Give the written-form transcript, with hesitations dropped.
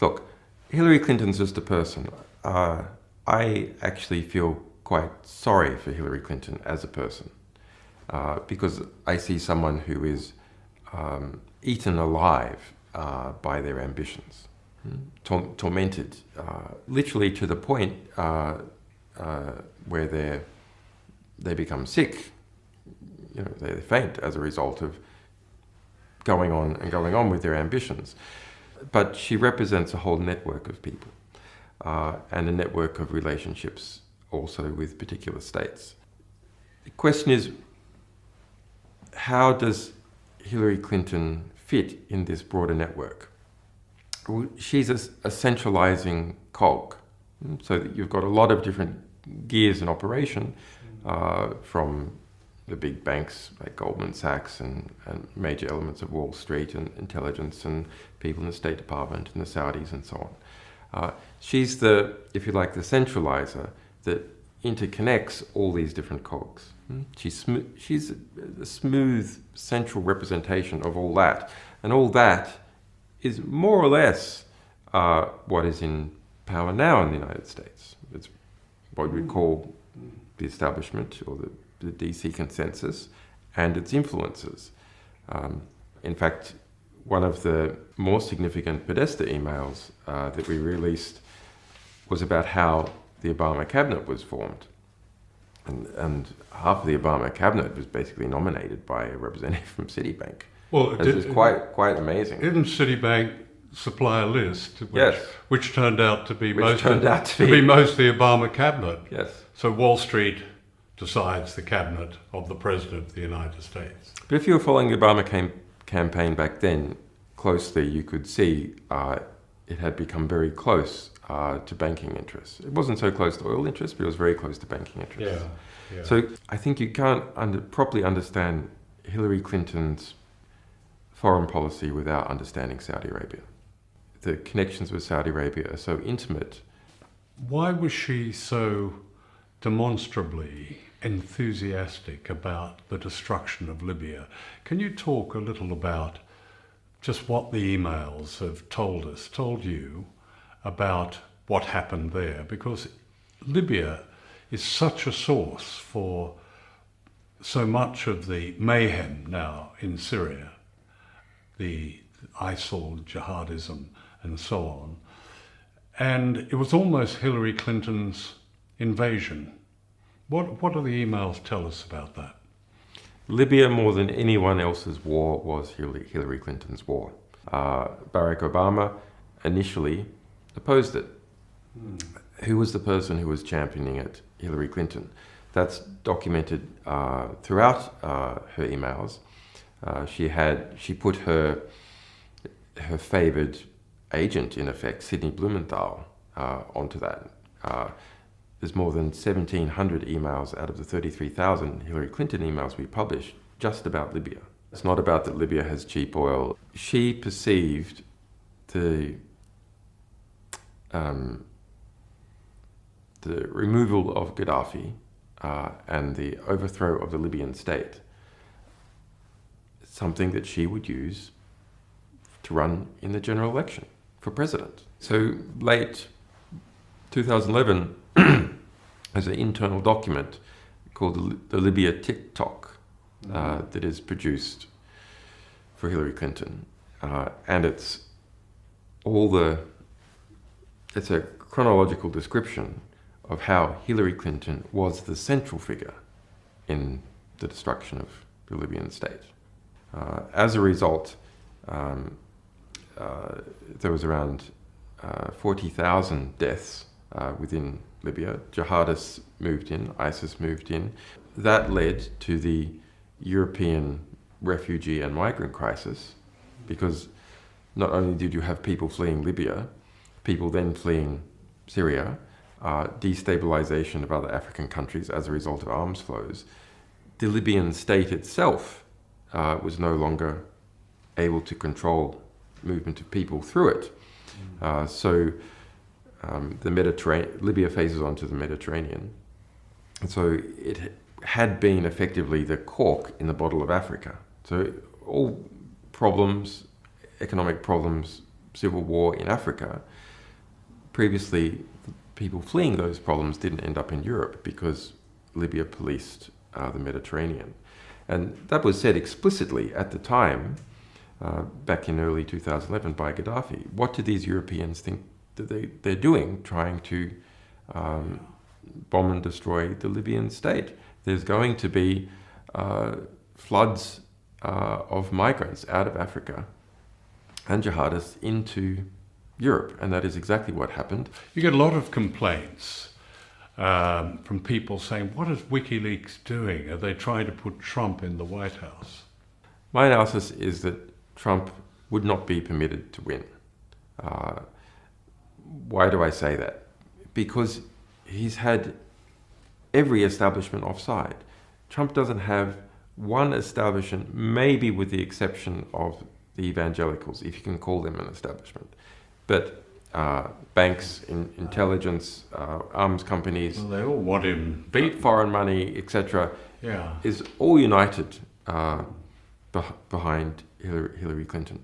Look, Hillary Clinton's just a person. I actually feel quite sorry for Hillary Clinton as a person because I see someone who is eaten alive by their ambitions, tormented, literally to the point where they become sick. You know, they faint as a result of going on with their ambitions. But she represents a whole network of people and a network of relationships also with particular states. The question is, how does Hillary Clinton fit in this broader network? Well, she's a centralizing cog, so that you've got a lot of different gears in operation from the big banks like Goldman Sachs and major elements of Wall Street and intelligence and people in the State Department and the Saudis and so on. She's the, if you like, the centralizer that interconnects all these different cogs. She's a smooth central representation of all that. And all that is more or less what is in power now in the United States. It's what we call the establishment or the DC consensus and its influences. In fact, one of the more significant Podesta emails that we released was about how the Obama cabinet was formed. And half of the Obama cabinet was basically nominated by a representative from Citibank. Well, it was quite amazing. Didn't Citibank supply a list which turned out to be mostly Obama cabinet? Yes. So Wall Street decides the cabinet of the President of the United States. But if you were following the Obama campaign back then closely, you could see it had become very close to banking interests. It wasn't so close to oil interests, but it was very close to banking interests. Yeah. So I think you can't properly understand Hillary Clinton's foreign policy without understanding Saudi Arabia. The connections with Saudi Arabia are so intimate. Why was she so demonstrably enthusiastic about the destruction of Libya? Can you talk a little about just what the emails have told you about what happened there? Because Libya is such a source for so much of the mayhem now in Syria, the ISIL, jihadism, and so on. And it was almost Hillary Clinton's invasion. What do the emails tell us about that? Libya, more than anyone else's war, was Hillary Clinton's war. Barack Obama initially opposed it. Who was the person who was championing it? Hillary Clinton. That's documented throughout her emails. She put her favoured agent, in effect, Sidney Blumenthal, onto that. There's more than 1,700 emails out of the 33,000 Hillary Clinton emails we published just about Libya. It's not about that Libya has cheap oil. She perceived the removal of Gaddafi and the overthrow of the Libyan state, something that she would use to run in the general election for president. So late 2011, there's an internal document called the Libya TikTok that is produced for Hillary Clinton, and it's a chronological description of how Hillary Clinton was the central figure in the destruction of the Libyan state. As a result, there was around 40,000 deaths within Libya. Jihadists moved in, ISIS moved in. That led to the European refugee and migrant crisis, because not only did you have people fleeing Libya, people then fleeing Syria, destabilization of other African countries as a result of arms flows. The Libyan state itself was no longer able to control movement of people through it. The Mediterranean, Libya faces onto the Mediterranean. And so it had been effectively the cork in the bottle of Africa. So all problems, economic problems, civil war in Africa, previously people fleeing those problems didn't end up in Europe because Libya policed the Mediterranean. And that was said explicitly at the time, back in early 2011 by Gaddafi. What do these Europeans think that they're doing, trying to bomb and destroy the Libyan state? There's going to be floods of migrants out of Africa and jihadists into Europe, and that is exactly what happened. You get a lot of complaints from people saying, what is WikiLeaks doing? Are they trying to put Trump in the White House? My analysis is that Trump would not be permitted to win. Why do I say that? Because he's had every establishment offside. Trump doesn't have one establishment, maybe with the exception of the evangelicals, if you can call them an establishment. But banks, intelligence, arms companies, Well, they all want him beat. foreign money, etc., Yeah. is all united behind Hillary Clinton.